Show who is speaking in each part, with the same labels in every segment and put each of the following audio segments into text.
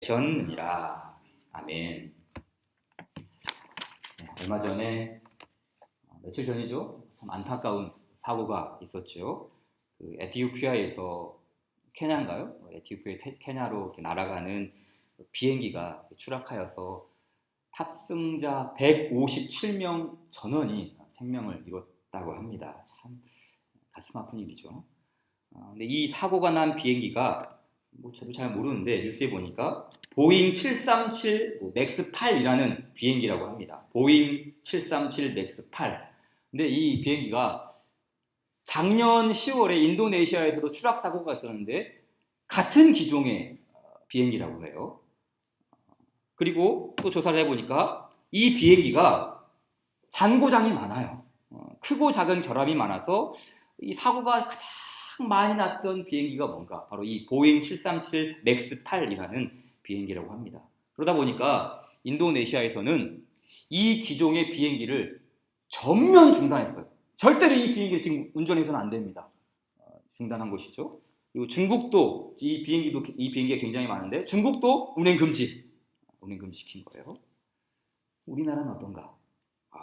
Speaker 1: 셨느니라. 아멘. 네, 얼마 전에 며칠 전이죠. 참 안타까운 사고가 있었죠. 그 에티오피아에서 케냐인가요? 에티오피아 케냐로 이렇게 날아가는 비행기가 추락하여서 탑승자 157명 전원이 생명을 잃었다고 합니다. 참 가슴 아픈 일이죠. 근데 이 사고가 난 비행기가 저도 잘 모르는데 뉴스에 보니까 보잉 737 맥스 8이라는 비행기라고 합니다. 보잉 737 맥스 8. 근데 이 비행기가 작년 10월에 인도네시아에서도 추락 사고가 있었는데 같은 기종의 비행기라고 해요. 그리고 또 조사를 해보니까 이 비행기가 잔고장이 많아요. 크고 작은 결함이 많아서 이 사고가 가장 많이 났던 비행기가 뭔가 바로 이 보잉 737 맥스 8이라는 비행기라고 합니다. 그러다 보니까 인도네시아에서는 이 기종의 비행기를 전면 중단했어요. 절대로 이 비행기를 지금 운전해서는 안 됩니다. 중단한 것이죠. 그리고 중국도 이 비행기가 굉장히 많은데 중국도 운행 금지시킨 거예요. 우리나라는 어떤가?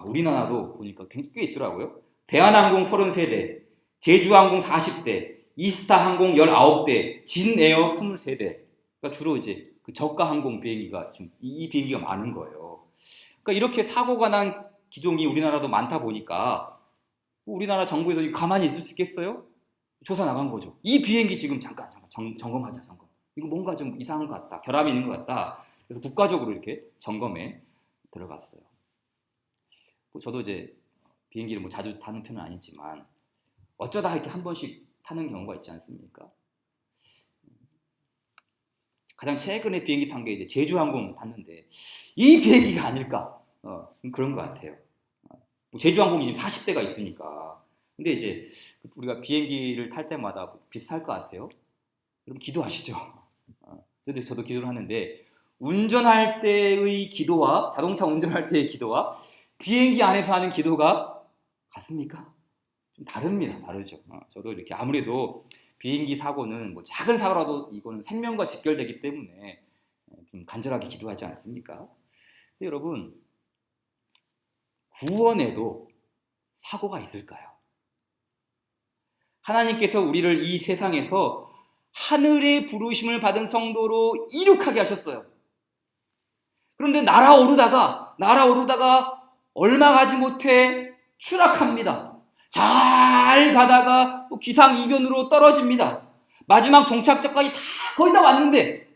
Speaker 1: 우리나라도 보니까 꽤 있더라고요. 대한항공 33대, 제주항공 40대, 이스타항공 19대, 진에어 23대. 그러니까 주로 이제 그 저가 항공 비행기가 지금 이 비행기가 많은 거예요. 그러니까 이렇게 사고가 난 기종이 우리나라도 많다 보니까 우리나라 정부에서 가만히 있을 수 있겠어요? 조사 나간 거죠. 이 비행기 지금 잠깐 점검하자. 이거 뭔가 좀 이상한 것 같다. 결함이 있는 것 같다. 그래서 국가적으로 이렇게 점검에 들어갔어요. 저도 이제 비행기를 자주 타는 편은 아니지만 어쩌다 이렇게 한 번씩 타는 경우가 있지 않습니까? 가장 최근에 비행기 탄 게 이제 제주항공 탔는데 이 비행기가 아닐까? 그런 것 같아요. 제주항공이 지금 40대가 있으니까. 근데 이제 우리가 비행기를 탈 때마다 비슷할 것 같아요. 여러분 기도하시죠. 저도 기도를 하는데 운전할 때의 기도와 자동차 운전할 때의 기도와 비행기 안에서 하는 기도가 같습니까? 좀 다르죠. 저도 이렇게 아무래도 비행기 사고는 작은 사고라도 이거는 생명과 직결되기 때문에 좀 간절하게 기도하지 않습니까? 근데 여러분 구원에도 사고가 있을까요? 하나님께서 우리를 이 세상에서 하늘의 부르심을 받은 성도로 이룩하게 하셨어요. 그런데 날아오르다가 얼마 가지 못해 추락합니다. 잘 가다가 또 기상이변으로 떨어집니다. 마지막 종착지까지 거의 다 왔는데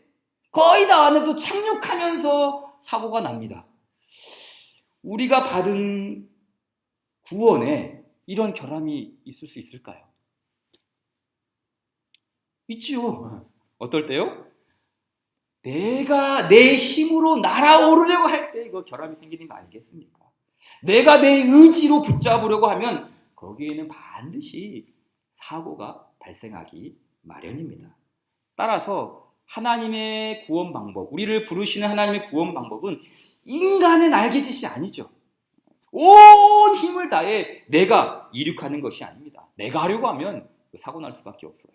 Speaker 1: 착륙하면서 사고가 납니다. 우리가 받은 구원에 이런 결함이 있을 수 있을까요? 있지요. 어떨 때요? 내가 내 힘으로 날아오르려고 할 때 이거 결함이 생기는 거 아니겠습니까? 내가 내 의지로 붙잡으려고 하면 거기에는 반드시 사고가 발생하기 마련입니다. 따라서 하나님의 구원 방법, 우리를 부르시는 하나님의 구원 방법은 인간의 날개짓이 아니죠. 온 힘을 다해 내가 이룩하는 것이 아닙니다. 내가 하려고 하면 사고 날 수밖에 없어요.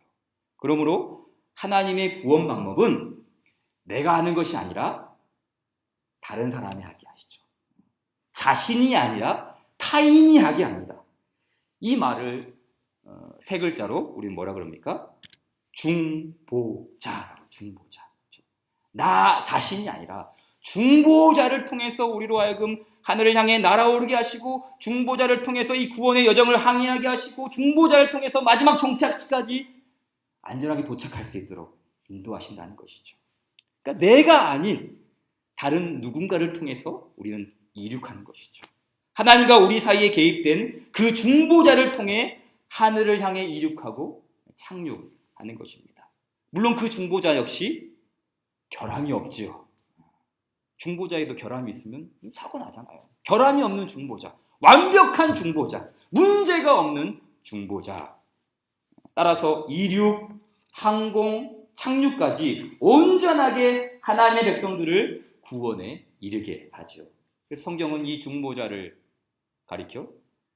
Speaker 1: 그러므로 하나님의 구원 방법은 내가 하는 것이 아니라 다른 사람이 하게 하시죠. 자신이 아니라 타인이 하게 합니다. 이 말을 세 글자로 우리는 뭐라 그럽니까? 중보자. 나 자신이 아니라 중보자를 통해서 우리로 하여금 하늘을 향해 날아오르게 하시고 중보자를 통해서 이 구원의 여정을 항해하게 하시고 중보자를 통해서 마지막 종착지까지 안전하게 도착할 수 있도록 인도하신다는 것이죠. 그러니까 내가 아닌 다른 누군가를 통해서 우리는 이룩하는 것이죠. 하나님과 우리 사이에 개입된 그 중보자를 통해 하늘을 향해 이룩하고 착륙하는 것입니다. 물론 그 중보자 역시 결함이 없지요. 중보자에도 결함이 있으면 사고 나잖아요. 결함이 없는 중보자, 완벽한 중보자, 문제가 없는 중보자. 따라서 이륙, 항공, 착륙까지 온전하게 하나님의 백성들을 구원에 이르게 하죠. 그래서 성경은 이 중보자를 가리켜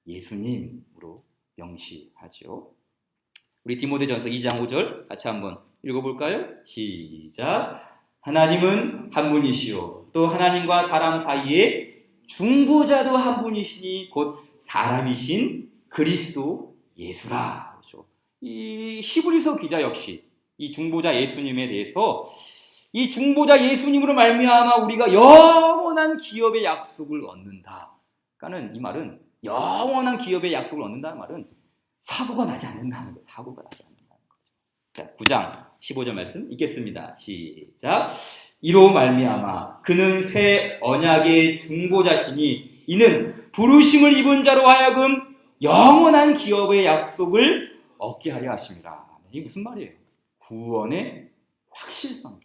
Speaker 1: 예수님으로 명시하죠. 우리 디모데전서 2장 5절 같이 한번 읽어볼까요? 시작. 하나님은 한 분이시요 또 하나님과 사람 사이에 중보자도 한 분이시니 곧 사람이신 그리스도 예수라. 그렇죠. 이 히브리서 기자 역시 이 중보자 예수님에 대해서 이 중보자 예수님으로 말미암아 우리가 영원한 기업의 약속을 얻는다. 그러니까는 이 말은 영원한 기업의 약속을 얻는다는 말은 사고가 나지 않는다는 거예요. 사고가 나지 않는다는 거죠. 자, 9장 15절 말씀 읽겠습니다. 시작. 이로 말미암아 그는 새 언약의 중보자시니 이는 부르심을 입은 자로 하여금 영원한 기업의 약속을 얻게 하려 하심이라. 이게 무슨 말이에요? 구원의 확실성.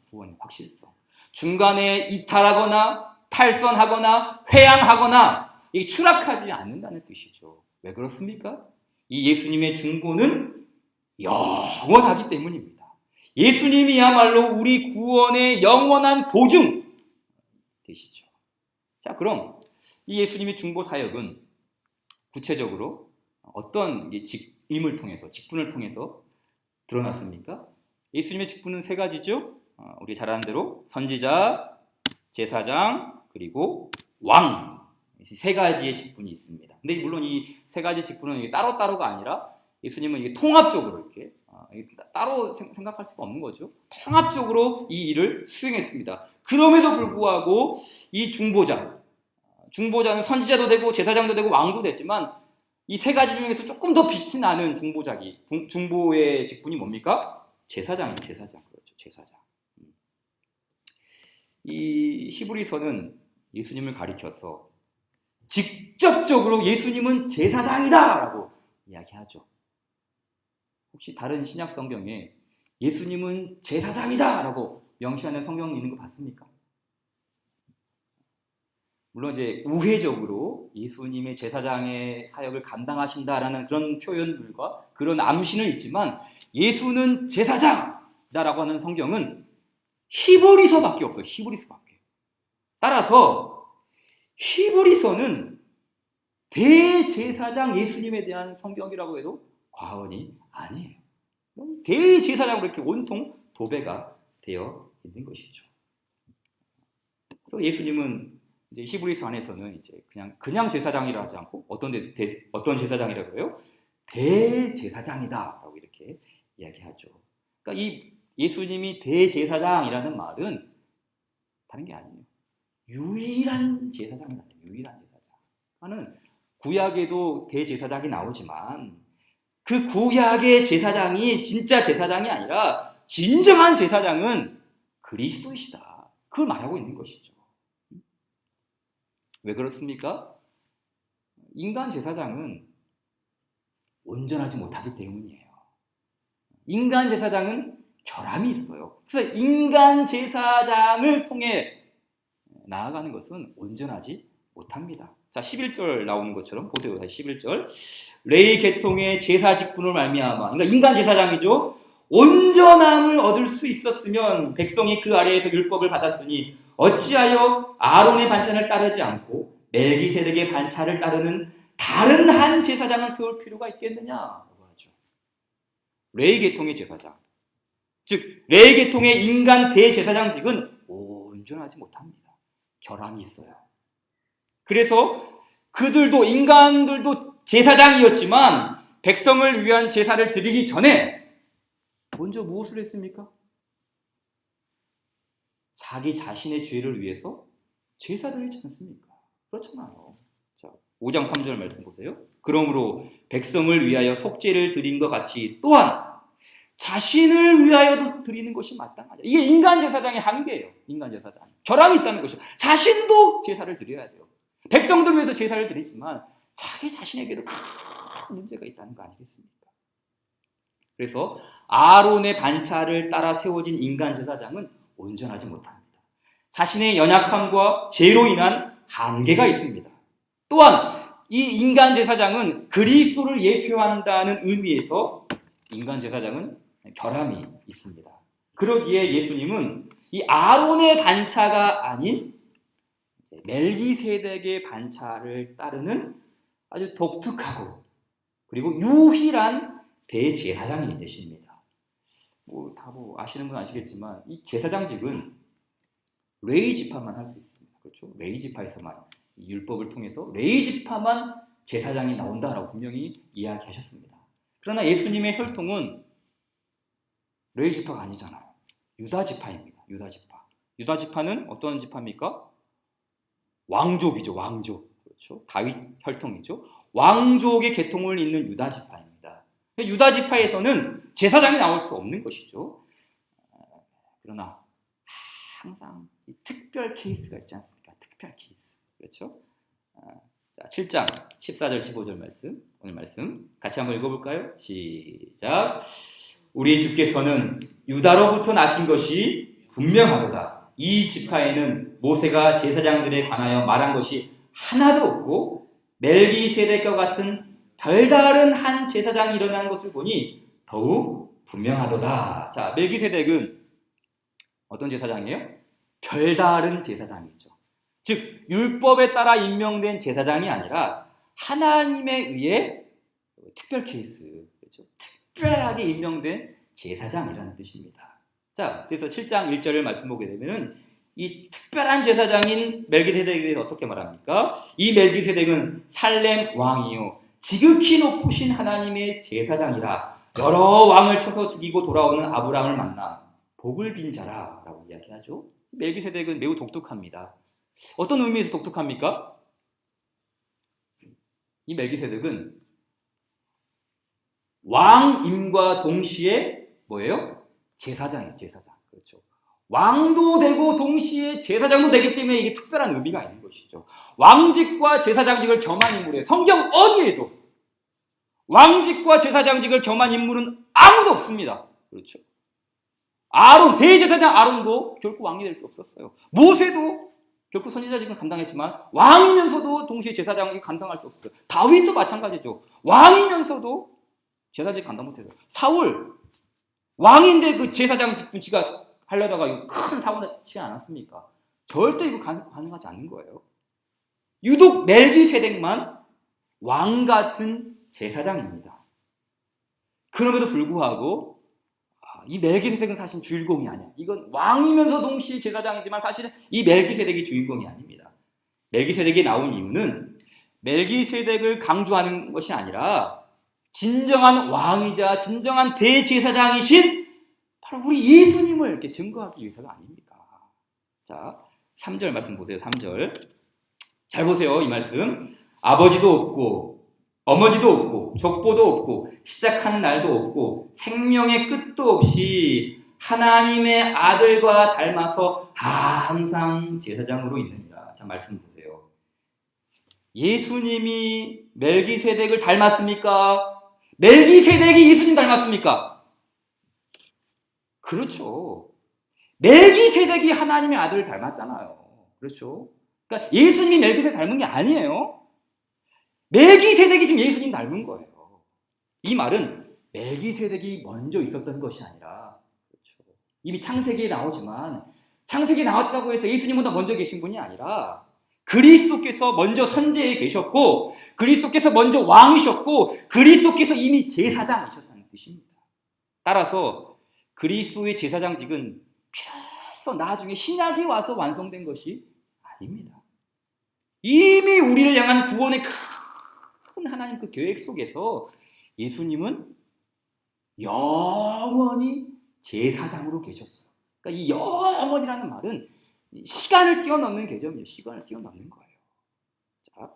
Speaker 1: 중간에 이탈하거나 탈선하거나 회항하거나 이게 추락하지 않는다는 뜻이죠. 왜 그렇습니까? 이 예수님의 중보는 영원하기 때문입니다. 예수님이야말로 우리 구원의 영원한 보증 되시죠. 자, 그럼 이 예수님의 중보 사역은 구체적으로 어떤 임을 통해서, 직분을 통해서 드러났습니까? 예수님의 직분은 세 가지죠. 우리 잘 아는 대로 선지자, 제사장, 그리고 왕. 세 가지의 직분이 있습니다. 근데 물론 이 세 가지 직분은 따로따로가 아니라 예수님은 이게 통합적으로 이렇게 따로 생각할 수가 없는 거죠. 통합적으로 이 일을 수행했습니다. 그럼에도 불구하고 이 중보자는 선지자도 되고 제사장도 되고 왕도 됐지만 이 세 가지 중에서 조금 더 빛이 나는 중보의 직분이 뭡니까? 제사장. 그렇죠. 제사장. 이 히브리서는 예수님을 가리켜서 직접적으로 예수님은 제사장이다라고 이야기하죠. 혹시 다른 신약 성경에 예수님은 제사장이다라고 명시하는 성경 있는 거 봤습니까? 물론 이제 우회적으로 예수님의 제사장의 사역을 감당하신다라는 그런 표현들과 그런 암시는 있지만 예수는 제사장이다라고 하는 성경은 히브리서밖에 없어요. 히브리서밖에. 따라서 히브리서는 대제사장 예수님에 대한 성경이라고 해도 과언이 아니에요. 대제사장으로 이렇게 온통 도배가 되어 있는 것이죠. 또 예수님은 이제 히브리서 안에서는 이제 그냥 제사장이라 하지 않고 어떤 제사장이라고 해요? 대제사장이다라고 이렇게 이야기하죠. 그러니까 이 예수님이 대제사장이라는 말은 다른 게 아니에요. 유일한 제사장이다. 유일한 제사장. 하는 구약에도 대제사장이 나오지만 그 구약의 제사장이 진짜 제사장이 아니라 진정한 제사장은 그리스도이시다. 그걸 말하고 있는 것이죠. 왜 그렇습니까? 인간 제사장은 온전하지 못하기 때문이에요. 인간 제사장은 결함이 있어요. 그래서 인간 제사장을 통해 나아가는 것은 온전하지 못합니다. 자, 11절 나오는 것처럼 보세요. 11절. 레위 계통의 제사 직분을 말미암아, 그러니까 인간 제사장이죠. 온전함을 얻을 수 있었으면 백성이 그 아래에서 율법을 받았으니 어찌하여 아론의 반찬을 따르지 않고 멜기세덱의 반찬을 따르는 다른 한 제사장을 세울 필요가 있겠느냐고 하죠. 레위 계통의 제사장, 즉 레위 계통의 인간 대제사장직은 온전하지 못합니다. 결함이 있어요. 그래서 인간들도 제사장이었지만 백성을 위한 제사를 드리기 전에 먼저 무엇을 했습니까? 자기 자신의 죄를 위해서 제사를 했지 않습니까? 그렇잖아요. 자, 5장 3절 말씀 보세요. 그러므로 백성을 위하여 속죄를 드린 것 같이 또한 자신을 위하여도 드리는 것이 마땅하죠. 이게 인간 제사장의 한계예요. 인간 제사장. 결함이 있다는 것이죠. 자신도 제사를 드려야 돼요. 백성들 위해서 제사를 드리지만 자기 자신에게도 큰 문제가 있다는 거 아니겠습니까? 그래서 아론의 반차를 따라 세워진 인간 제사장은 온전하지 못합니다. 자신의 연약함과 죄로 인한 한계가 있습니다. 또한 이 인간 제사장은 그리스도를 예표한다는 의미에서 인간 제사장은 결함이 있습니다. 그러기에 예수님은 이 아론의 반차가 아닌 멜기세덱의 반차를 따르는 아주 독특하고 그리고 유일한 대제사장이 되십니다. 다 아시는 분 아시겠지만 이 제사장직은 레위 지파만 할 수 있습니다. 그렇죠? 레위 지파에서만 이 율법을 통해서 레위 지파만 제사장이 나온다라고 분명히 이야기하셨습니다. 그러나 예수님의 혈통은 레위 지파가 아니잖아요. 유다 지파입니다. 유다 지파. 유다 지파는 어떤 지파입니까? 왕족이죠. 왕족. 그렇죠? 다윗 혈통이죠. 왕족의 계통을 잇는 유다 지파입니다. 유다 지파에서는 제사장이 나올 수 없는 것이죠. 그러나 항상 특별 케이스가 있지 않습니까? 특별 케이스. 그렇죠? 자, 7장 14절 15절 말씀, 오늘 말씀 같이 한번 읽어볼까요? 시작. 우리 주께서는 유다로부터 나신 것이 분명하도다. 이 지파에는 모세가 제사장들에 관하여 말한 것이 하나도 없고 멜기세덱과 같은 별다른 한 제사장이 일어나는 것을 보니 더욱 분명하도다. 자, 멜기세덱은 어떤 제사장이에요? 별다른 제사장이죠. 즉 율법에 따라 임명된 제사장이 아니라 하나님에 의해 특별 케이스, 그렇죠? 특별하게 임명된 제사장이라는 뜻입니다. 자, 그래서 7장 1절을 말씀 보게 되면은 이 특별한 제사장인 멜기세덱에 대해서 어떻게 말합니까? 이 멜기세덱은 살렘 왕이요 지극히 높으신 하나님의 제사장이라 여러 왕을 쳐서 죽이고 돌아오는 아브라함을 만나 복을 빈 자라라고 이야기하죠. 멜기세덱은 매우 독특합니다. 어떤 의미에서 독특합니까? 이 멜기세덱은 왕임과 동시에 뭐예요? 제사장이에요. 제사장. 그렇죠. 왕도 되고 동시에 제사장도 되기 때문에 이게 특별한 의미가 있는 것이죠. 왕직과 제사장직을 겸한 인물이에요. 성경 어디에도 왕직과 제사장직을 겸한 인물은 아무도 없습니다. 그렇죠. 아론, 대제사장 아론도 결코 왕이 될 수 없었어요. 모세도 결코 선지자직은 감당했지만 왕이면서도 동시에 제사장이 감당할 수 없었어요. 다윗도 마찬가지죠. 왕이면서도 제사직 감당 못해서. 사울 왕인데 그 제사장 직분 지가 하려다가 큰 사고 나지 않았습니까? 절대 이거 가능하지 않는 거예요. 유독 멜기세덱만 왕 같은 제사장입니다. 그럼에도 불구하고 이 멜기세덱은 사실 주인공이 아니야. 이건 왕이면서 동시에 제사장이지만 사실은 이 멜기세덱이 주인공이 아닙니다. 멜기세덱이 나온 이유는 멜기세덱을 강조하는 것이 아니라 진정한 왕이자 진정한 대제사장이신 바로 우리 예수님을 이렇게 증거하기 위해서가 아닙니다. 자, 3절 말씀 보세요. 3절. 잘 보세요. 이 말씀. 아버지도 없고 어머니도 없고 족보도 없고 시작한 날도 없고 생명의 끝도 없이 하나님의 아들과 닮아서 항상 제사장으로 있느니라. 자, 말씀 보세요. 예수님이 멜기세덱을 닮았습니까? 멜기세덱이 예수님 닮았습니까? 그렇죠. 멜기세덱이 하나님의 아들을 닮았잖아요. 그렇죠. 그러니까 예수님이 멜기세덱 닮은 게 아니에요. 멜기세덱이 지금 예수님 닮은 거예요. 이 말은 멜기세덱이 먼저 있었던 것이 아니라, 그렇죠. 이미 창세기에 나오지만 창세기에 나왔다고 해서 예수님보다 먼저 계신 분이 아니라 그리스도께서 먼저 선제에 계셨고 그리스도께서 먼저 왕이셨고 그리스도께서 이미 제사장이셨다는 뜻입니다. 따라서 그리스도의 제사장직은 비로소 나중에 신약이 와서 완성된 것이 아닙니다. 이미 우리를 향한 구원의 큰 하나님 그 계획 속에서 예수님은 영원히 제사장으로 계셨어요. 그러니까 이 영원이라는 말은 시간을 뛰어넘는 개념이에요. 시간을 뛰어넘는 거예요. 자,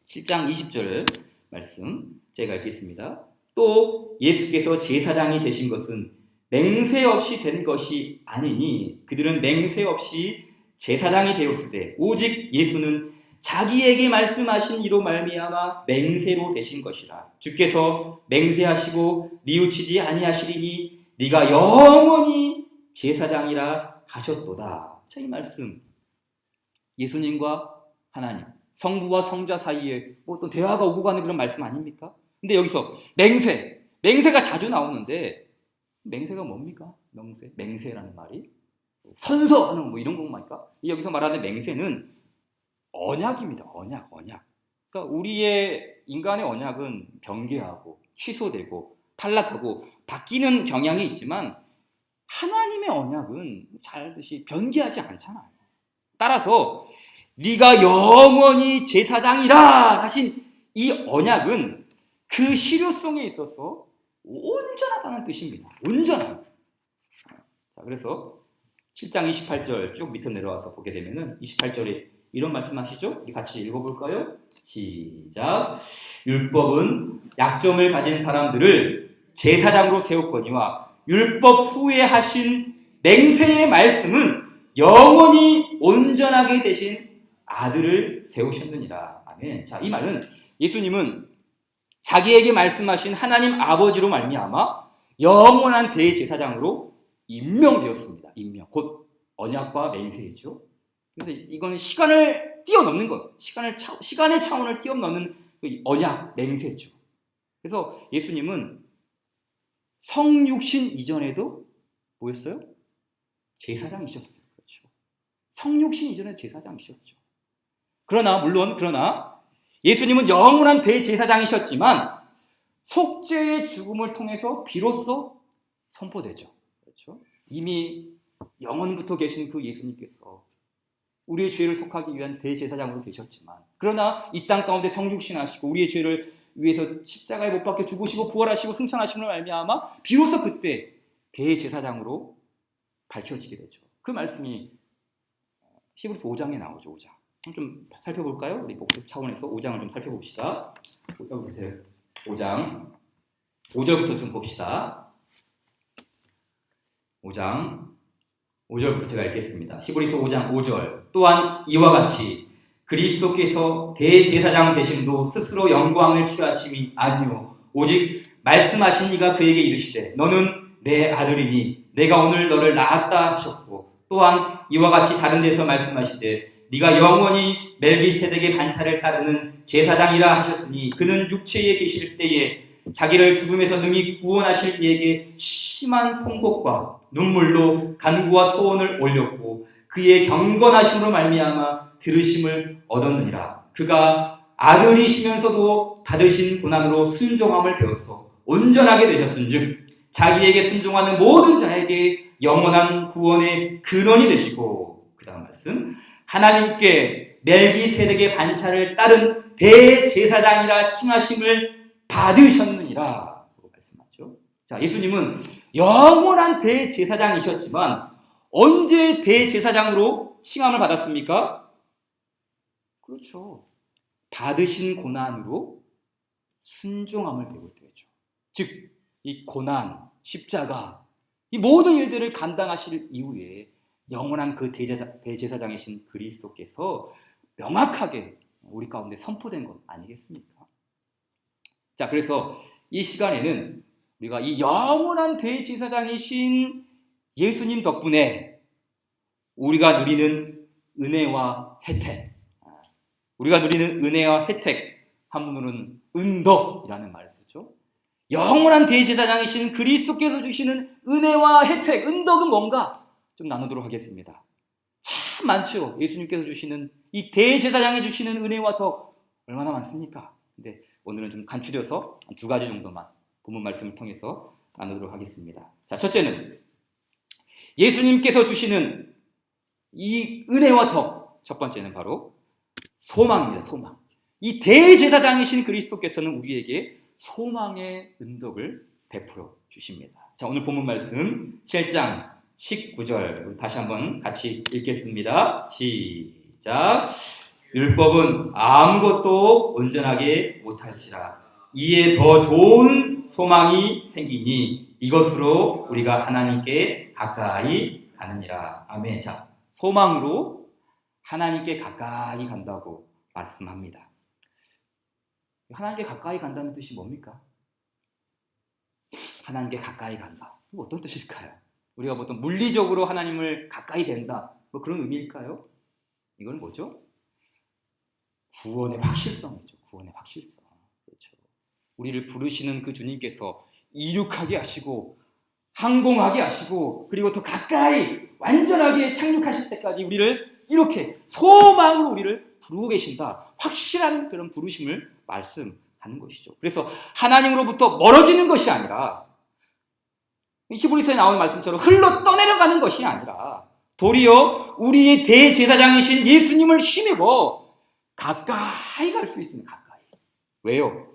Speaker 1: 7장 20절 말씀 제가 읽겠습니다. 또 예수께서 제사장이 되신 것은 맹세 없이 된 것이 아니니 그들은 맹세 없이 제사장이 되었으되 오직 예수는 자기에게 말씀하신 이로 말미암아 맹세로 되신 것이라. 주께서 맹세하시고 뉘우치지 아니하시리니 네가 영원히 제사장이라 하셨도다. 자, 이 말씀 예수님과 하나님, 성부와 성자 사이에 뭐 또 대화가 오고 가는 그런 말씀 아닙니까? 근데 여기서 맹세가 자주 나오는데 맹세가 뭡니까? 맹세라는 말이 선서하는 뭐 이런 것만일까? 여기서 말하는 맹세는 언약입니다. 언약. 그러니까 우리의 인간의 언약은 변개하고 취소되고 탈락하고 바뀌는 경향이 있지만 하나님의 언약은 잘 알듯이 변개하지 않잖아요. 따라서 네가 영원히 제사장이라 하신 이 언약은 그 실효성에 있어서 온전하다는 뜻입니다. 온전한. 자, 그래서 7장 28절 쭉 밑으로 내려와서 보게 되면은 28절에 이런 말씀하시죠? 우리 같이 읽어볼까요? 시작. 율법은 약점을 가진 사람들을 제사장으로 세웠거니와 율법 후에 하신 맹세의 말씀은 영원히 온전하게 되신 아들을 세우셨느니라. 아멘. 자, 이 말은 예수님은 자기에게 말씀하신 하나님 아버지로 말미암아 영원한 대제사장으로 임명되었습니다. 임명. 곧 언약과 맹세이죠. 그래서 이건 시간을 뛰어넘는 것, 시간의 차원을 뛰어넘는 언약, 맹세죠. 그래서 예수님은 성육신 이전에도 뭐였어요? 제사장이셨어요. 그렇죠. 성육신 이전에 제사장이셨죠. 그러나 예수님은 영원한 대제사장이셨지만 속죄의 죽음을 통해서 비로소 선포되죠. 그렇죠. 이미 영원부터 계신 그 예수님께서 우리의 죄를 속하기 위한 대제사장으로 계셨지만, 그러나 이 땅 가운데 성육신하시고 우리의 죄를 위해서 십자가에 못 박혀 죽으시고 부활하시고 승천하심을 말미암아 비로소 그때 대제사장으로 밝혀지게 되죠. 그 말씀이 히브리서 5장에 나오죠. 5장. 좀 살펴볼까요? 우리 목적 차원에서 5장을 좀 살펴봅시다. 5장 5절부터 좀 봅시다. 5장 5절부터 제가 읽겠습니다. 히브리서 5장 5절. 또한 이와 같이 그리스도께서 대제사장 되심도 스스로 영광을 취하심이 아니요 오직 말씀하신 이가 그에게 이르시되 너는 내 아들이니 내가 오늘 너를 낳았다 하셨고, 또한 이와 같이 다른 데서 말씀하시되 네가 영원히 멜기세덱의 반차를 따르는 제사장이라 하셨으니 그는 육체에 계실 때에 자기를 죽음에서 능히 구원하실 이에게 심한 통곡과 눈물로 간구와 소원을 올렸고 그의 경건하심으로 말미암아 들으심을 얻었느니라. 그가 아들이시면서도 받으신 고난으로 순종함을 배웠어 온전하게 되셨은즉 자기에게 순종하는 모든 자에게 영원한 구원의 근원이 되시고, 그 다음 말씀, 하나님께 멜기세덱의 반차를 따른 대제사장이라 칭하심을 받으셨느니라 라고 말씀하죠. 자, 예수님은 영원한 대제사장이셨지만 언제 대제사장으로 칭함을 받았습니까? 그렇죠. 받으신 고난으로 순종함을 배울 때죠. 즉, 이 고난, 십자가, 이 모든 일들을 감당하실 이후에 영원한 그 대제사장이신 그리스도께서 명확하게 우리 가운데 선포된 것 아니겠습니까? 자, 그래서 이 시간에는 우리가 이 영원한 대제사장이신 예수님 덕분에 우리가 누리는 은혜와 혜택, 한문으로는 은덕이라는 말을 쓰죠. 영원한 대제사장이신 그리스도께서 주시는 은혜와 혜택, 은덕은 뭔가 좀 나누도록 하겠습니다. 참 많죠. 예수님께서 주시는 이 대제사장이 주시는 은혜와 덕 얼마나 많습니까? 근데 오늘은 좀 간추려서 한 2가지 정도만 본문 말씀을 통해서 나누도록 하겠습니다. 자, 첫째는 예수님께서 주시는 이 은혜와 덕, 첫 번째는 바로 소망입니다. 소망. 이 대제사장이신 그리스도께서는 우리에게 소망의 은덕을 베풀어 주십니다. 자, 오늘 본문 말씀 7장 19절 다시 한번 같이 읽겠습니다. 시작. 율법은 아무것도 온전하게 못할지라 이에 더 좋은 소망이 생기니 이것으로 우리가 하나님께 가까이 가느니라. 아멘. 자, 소망으로 하나님께 가까이 간다고 말씀합니다. 하나님께 가까이 간다는 뜻이 뭡니까? 하나님께 가까이 간다. 이거 어떤 뜻일까요? 우리가 보통 물리적으로 하나님을 가까이 된다, 뭐 그런 의미일까요? 이건 뭐죠? 구원의 확실성이죠. 구원의 확실성. 그렇죠. 우리를 부르시는 그 주님께서 이륙하게 하시고 항공하게 하시고 그리고 더 가까이 완전하게 착륙하실 때까지 우리를 이렇게 소망으로 우리를 부르고 계신다. 확실한 그런 부르심을 말씀하는 것이죠. 그래서 하나님으로부터 멀어지는 것이 아니라 히브리서에 나오는 말씀처럼 흘러 떠내려가는 것이 아니라 도리어 우리의 대제사장이신 예수님을 힘입어 가까이 갈 수 있습니다. 가까이. 왜요?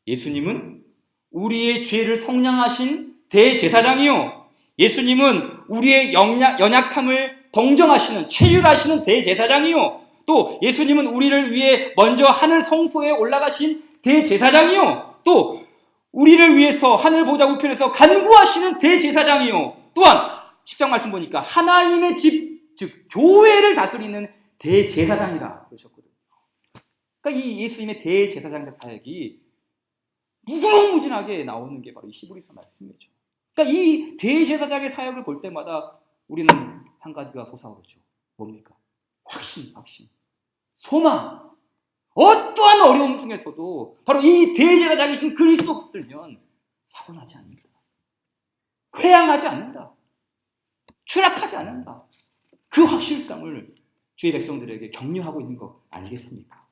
Speaker 1: 예수님은 우리의 죄를 속량하신 대제사장이요. 예수님은 우리의 연약함을 동정하시는, 체휼하시는 대제사장이요. 또 예수님은 우리를 위해 먼저 하늘 성소에 올라가신 대제사장이요. 또 우리를 위해서 하늘 보좌 우편에서 간구하시는 대제사장이요. 또한 10장 말씀 보니까 하나님의 집, 즉 교회를 다스리는 대제사장이라 그러셨거든요. 그러니까 이 예수님의 대제사장적 사역이 무궁무진하게 나오는 게 바로 이 히브리서 말씀이죠. 그러니까 이 대제사장의 사역을 볼 때마다 우리는 한 가지가 솟아오르죠. 뭡니까? 확신. 소망. 어떠한 어려움 중에서도 바로 이 대제사장이신 그리스도 붙들면 사고나지 않는다. 회항하지 않는다. 추락하지 않는다. 그 확실성을 주의 백성들에게 격려하고 있는 거 아니겠습니까?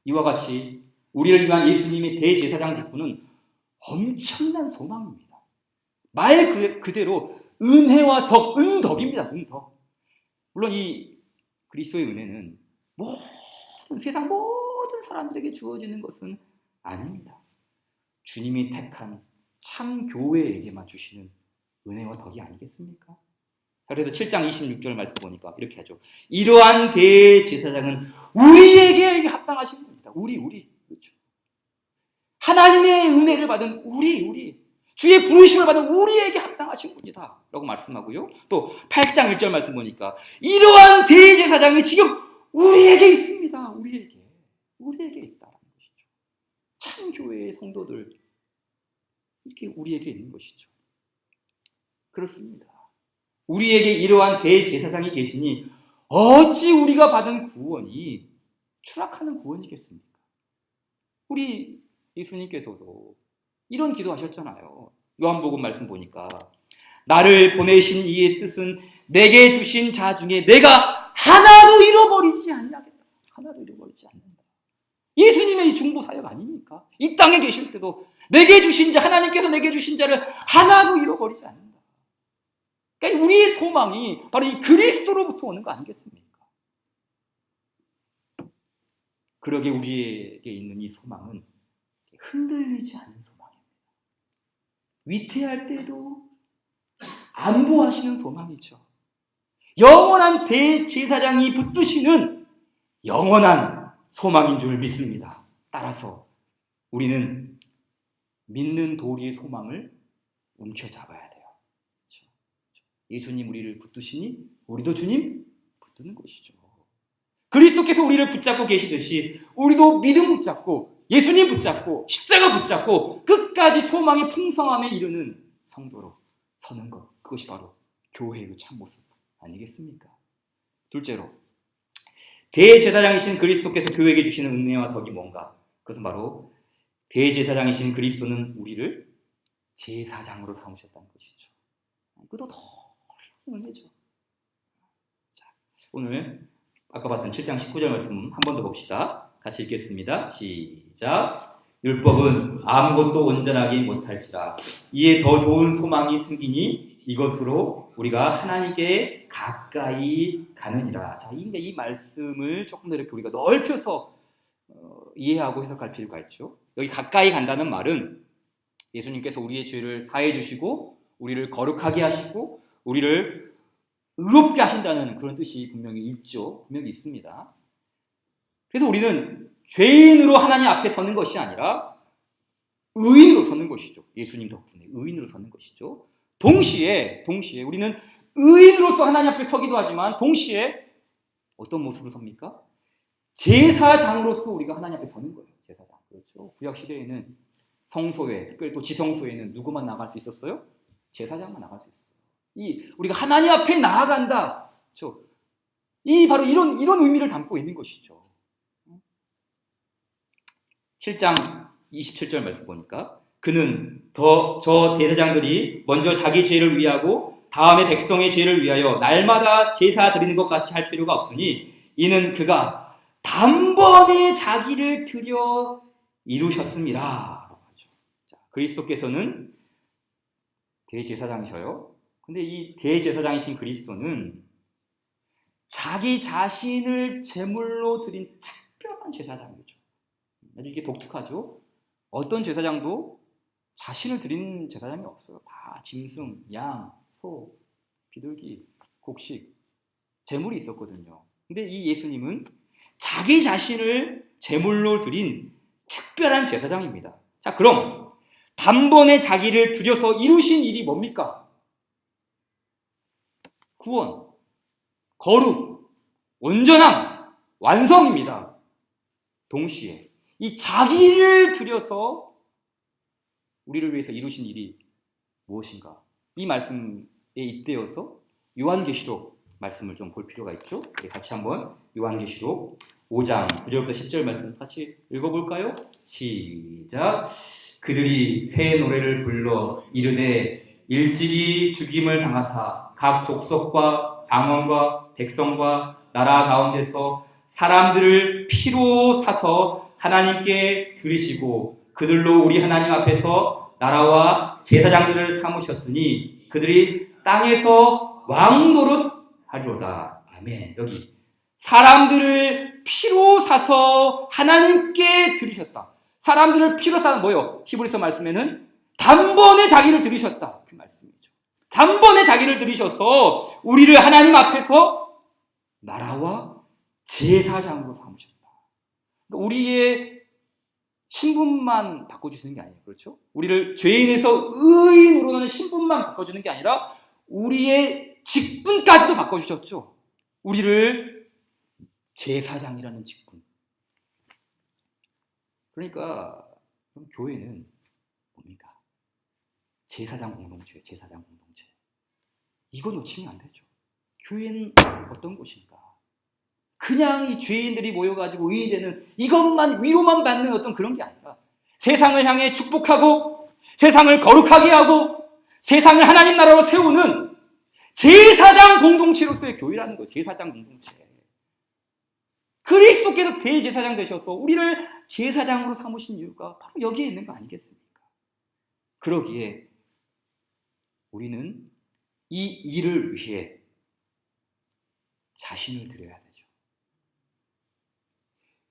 Speaker 1: 이와 같이 우리를 위한 예수님의 대제사장 직분은 엄청난 소망입니다. 말 그대로 은혜와 덕, 은덕입니다. 은덕. 물론 이 그리스도의 은혜는 세상 모든 사람들에게 주어지는 것은 아닙니다. 주님이 택한 참 교회에게만 주시는 은혜와 덕이 아니겠습니까? 그래서 7장 26절 말씀 보니까 이렇게 하죠. 이러한 대제사장은 우리에게 합당하신 분이다. 우리. 그렇죠. 하나님의 은혜를 받은 우리. 주의 부르심을 받은 우리에게 합당하신 분이다. 라고 말씀하고요. 또 8장 1절 말씀 보니까 이러한 대제사장이 지금 우리에게 있습니다. 우리에게 있다는 것이죠. 참 교회의 성도들 이렇게 우리에게 있는 것이죠. 그렇습니다. 우리에게 이러한 대제사장이 계시니 어찌 우리가 받은 구원이 추락하는 구원이겠습니까? 우리 예수님께서도 이런 기도하셨잖아요. 요한복음 말씀 보니까 나를 보내신 이의 뜻은 내게 주신 자 중에 내가 하나도 잃어버리지 않는다. 하나도 잃어버리지 않는다. 예수님의 이 중보 사역 아닙니까? 이 땅에 계실 때도 내게 주신 자, 하나님께서 내게 주신 자를 하나도 잃어버리지 않는다. 그러니까 우리의 소망이 바로 이 그리스도로부터 오는 거 아니겠습니까? 그러게 우리에게 있는 이 소망은 흔들리지 않는 소망입니다. 위태할 때도 안보하시는 소망이죠. 영원한 대제사장이 붙드시는 영원한 소망인 줄 믿습니다. 따라서 우리는 믿는 도리의 소망을 움켜잡아야 돼요. 그렇죠? 예수님 우리를 붙드시니 우리도 주님 붙드는 것이죠. 그리스도께서 우리를 붙잡고 계시듯이 우리도 믿음 붙잡고 예수님 붙잡고 십자가 붙잡고 끝까지 소망의 풍성함에 이르는 성도로 서는 것, 그것이 바로 교회의 참모습 아니겠습니까? 둘째로 대제사장이신 그리스도께서 교회에게 주시는 은혜와 덕이 뭔가? 그것은 바로 대제사장이신 그리스도는 우리를 제사장으로 삼으셨다는 것이죠. 그것도 더 은혜죠. 자, 오늘 아까 봤던 7장 19절 말씀 한 번 더 봅시다. 같이 읽겠습니다. 시작. 율법은 아무것도 온전하기 못할지라 이에 더 좋은 소망이 생기니 이것으로 우리가 하나님께 가까이 가느니라. 자, 이 말씀을 조금 더 이렇게 우리가 넓혀서 이해하고 해석할 필요가 있죠. 여기 가까이 간다는 말은 예수님께서 우리의 죄를 사해 주시고 우리를 거룩하게 하시고 우리를 의롭게 하신다는 그런 뜻이 분명히 있죠. 분명히 있습니다. 그래서 우리는 죄인으로 하나님 앞에 서는 것이 아니라 의인으로 서는 것이죠. 예수님 덕분에 의인으로 서는 것이죠. 동시에 우리는 의인으로서 하나님 앞에 서기도 하지만 동시에 어떤 모습으로 섭니까? 제사장으로서 우리가 하나님 앞에 서는 거예요. 제사장. 그렇죠. 구약 시대에는 성소에, 특별히 또 지성소에는 누구만 나갈 수 있었어요? 제사장만 나갈 수 있었어요. 우리가 하나님 앞에 나아간다. 그렇죠. 바로 이런 의미를 담고 있는 것이죠. 7장 27절 말씀 보니까 그는 저 대제사장들이 먼저 자기 죄를 위하고 다음에 백성의 죄를 위하여 날마다 제사 드리는 것 같이 할 필요가 없으니 이는 그가 단번에 자기를 드려 이루셨습니다. 자, 그리스도께서는 대제사장이셔요. 근데 이 대제사장이신 그리스도는 자기 자신을 제물로 드린 특별한 제사장이죠. 이게 독특하죠. 어떤 제사장도 자신을 드린 제사장이 없어요. 다 짐승, 양, 소, 비둘기, 곡식, 제물이 있었거든요. 근데 이 예수님은 자기 자신을 제물로 드린 특별한 제사장입니다. 자, 그럼 단번에 자기를 들여서 이루신 일이 뭡니까? 구원, 거룩, 온전함, 완성입니다. 동시에 이 자기를 들여서 우리를 위해서 이루신 일이 무엇인가? 이 말씀에 잇대어서 요한계시록 말씀을 좀 볼 필요가 있죠. 같이 한번 요한계시록 5장 9절부터 10절 말씀 같이 읽어볼까요? 시작. 그들이 새 노래를 불러 이르되 일찍이 죽임을 당하사 각 족속과 방언과 백성과 나라 가운데서 사람들을 피로 사서 하나님께 드리시고 그들로 우리 하나님 앞에서 나라와 제사장들을 삼으셨으니 그들이 땅에서 왕노릇 하리로다. 아멘. 여기 사람들을 피로 사서 하나님께 드리셨다. 사람들을 피로 사는 뭐예요? 히브리서 말씀에는 단번에 자기를 드리셨다. 그 말씀이죠. 단번에 자기를 드리셔서 우리를 하나님 앞에서 나라와 제사장으로 삼으셨다. 우리의 신분만 바꿔주시는 게 아니에요. 그렇죠? 우리를 죄인에서 의인으로 가는 신분만 바꿔주는 게 아니라 우리의 직분까지도 바꿔주셨죠. 우리를 제사장이라는 직분. 그러니까 그럼 교회는 뭡니까? 제사장 공동체, 제사장 공동체. 이거 놓치면 안 되죠. 교회는 어떤 곳인가? 그냥 이 죄인들이 모여가지고 의인이 되는 이것만 위로만 받는 어떤 그런 게 아니라 세상을 향해 축복하고 세상을 거룩하게 하고 세상을 하나님 나라로 세우는 제사장 공동체로서의 교회라는 거예요. 제사장 공동체. 그리스도께서 대제사장 되셔서 우리를 제사장으로 삼으신 이유가 바로 여기에 있는 거 아니겠습니까? 그러기에 우리는 이 일을 위해 자신을 드려야 되죠.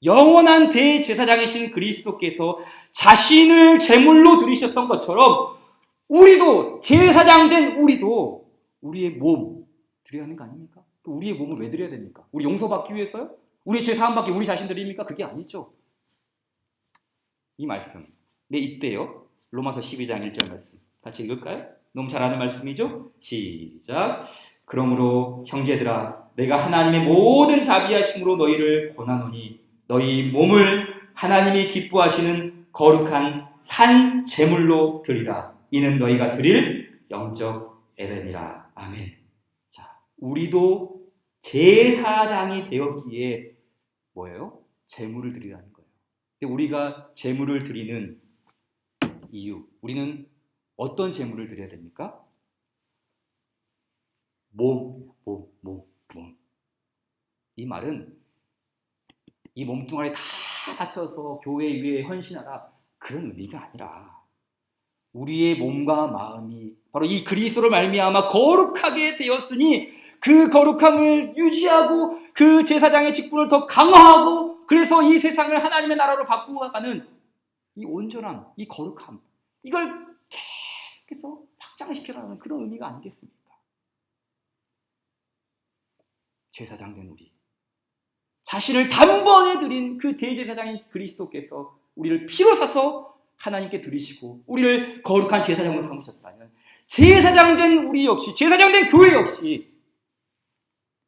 Speaker 1: 영원한 대제사장이신 그리스도께서 자신을 제물로 드리셨던 것처럼 우리도 제사장 된 우리도 우리의 몸 드려야 하는 거 아닙니까? 또 우리의 몸을 왜 드려야 됩니까? 우리 용서받기 위해서요? 우리 죄 사함받기 우리 자신 드립니까? 그게 아니죠. 이 말씀 이때요. 로마서 12장 1절 말씀 같이 읽을까요? 너무 잘 아는 말씀이죠? 시작. 그러므로 형제들아 내가 하나님의 모든 자비하심으로 너희를 권하노니 너희 몸을 하나님이 기뻐하시는 거룩한 산 제물로 드리라. 이는 너희가 드릴 영적 예배니라. 아멘. 자, 우리도 제사장이 되었기에 뭐예요? 제물을 드리라는 거예요. 근데 우리가 제물을 드리는 이유, 우리는 어떤 제물을 드려야 됩니까? 몸. 이 말은 이 몸뚱아리 다 바쳐서 교회 위에 헌신하라 그런 의미가 아니라 우리의 몸과 마음이 바로 이 그리스도로 말미암아 거룩하게 되었으니 그 거룩함을 유지하고 그 제사장의 직분을 더 강화하고 그래서 이 세상을 하나님의 나라로 바꾸어 가는 이 온전함, 이 거룩함 이걸 계속해서 확장시키라는 그런 의미가 아니겠습니까? 제사장 된 우리 자신을 단번에 드린 그 대제사장인 그리스도께서 우리를 피로 사서 하나님께 드리시고 우리를 거룩한 제사장으로 삼으셨다면 제사장 된 우리 역시 제사장 된 교회 역시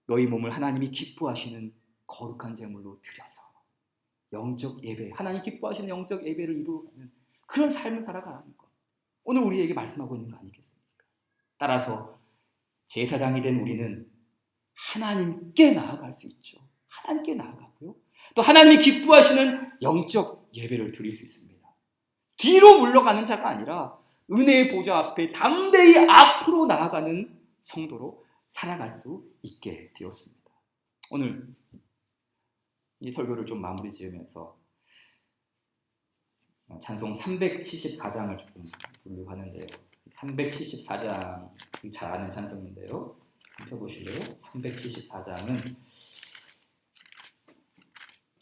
Speaker 1: 너희 몸을 하나님이 기뻐하시는 거룩한 제물로 드려서 영적 예배, 하나님 기뻐하시는 영적 예배를 이루어가는 그런 삶을 살아가는 것. 오늘 우리에게 말씀하고 있는 거 아니겠습니까? 따라서 제사장이 된 우리는 하나님께 나아갈 수 있죠. 하나님께 나아가고요. 또 하나님이 기뻐하시는 영적 예배를 드릴 수 있습니다. 뒤로 물러가는 자가 아니라 은혜의 보좌 앞에 담대히 앞으로 나아가는 성도로 살아갈 수 있게 되었습니다. 오늘 이 설교를 좀 마무리 지으면서 찬송 374장을 조금 부르려고 하는데요. 374장 잘 아는 찬송인데요. 펴보실래요? 374장은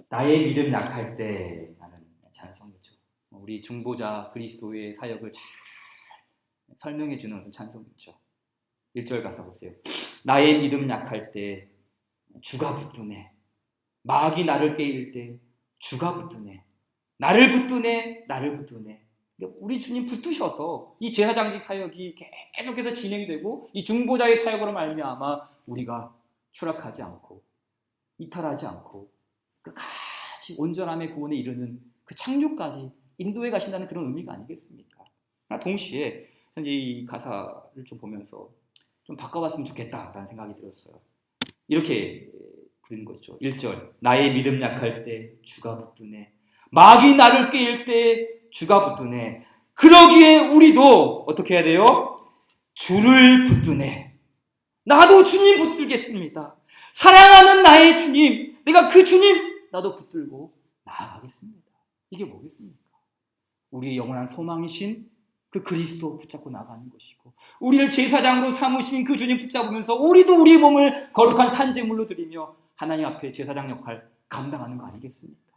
Speaker 1: 나의 믿음 약할 때 라는 찬송이죠. 우리 중보자 그리스도의 사역을 잘 설명해주는 찬송이죠. 1절 가사 보세요. 나의 믿음 약할 때 주가 붙드네. 마귀 나를 깨일 때 주가 붙드네. 나를 붙드네. 나를 붙드네. 우리 주님 붙드셔서 이 제사장직 사역이 계속해서 진행되고 이 중보자의 사역으로 말미암아 우리가 추락하지 않고 이탈하지 않고 끝까지 온전함의 구원에 이르는 그 창조까지 인도해 가신다는 그런 의미가 아니겠습니까? 동시에 현재 이 가사를 좀 보면서 좀 바꿔봤으면 좋겠다라는 생각이 들었어요. 이렇게 부르는 거죠. 1절 나의 믿음 약할 때 주가 붙드네. 마귀 나를 깨일 때 주가 붙드네. 그러기에 우리도 어떻게 해야 돼요? 주를 붙드네. 나도 주님 붙들겠습니다. 사랑하는 나의 주님, 내가 그 주님 나도 붙들고 나아가겠습니다. 이게 뭐겠습니까? 우리의 영원한 소망이신 그 그리스도 붙잡고 나가는 것이고 우리를 제사장으로 삼으신 그 주님 붙잡으면서 우리도 우리의 몸을 거룩한 산제물로 드리며 하나님 앞에 제사장 역할 감당하는 거 아니겠습니까?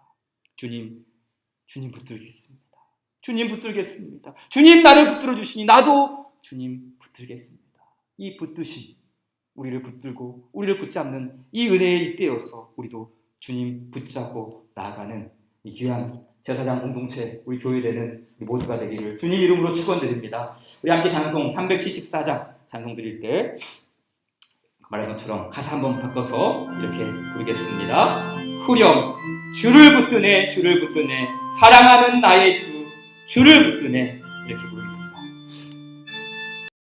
Speaker 1: 주님 붙들겠습니다. 주님 붙들겠습니다. 주님 나를 붙들어 주시니 나도 주님 붙들겠습니다. 이 붙드심, 우리를 붙들고 우리를 붙잡는 이 은혜의 이때여서 우리도 주님 붙잡고 나아가는 이 귀한 제사장 공동체, 우리 교회되는 모두가 되기를 주님 이름으로 축원드립니다. 우리 함께 찬송 374장 찬송 드릴 때 말한 것처럼 가사 한번 바꿔서 이렇게 부르겠습니다. 후렴 주를 붙드네 주를 붙드네 사랑하는 나의 주 주를 붙드네 이렇게 부르겠습니다.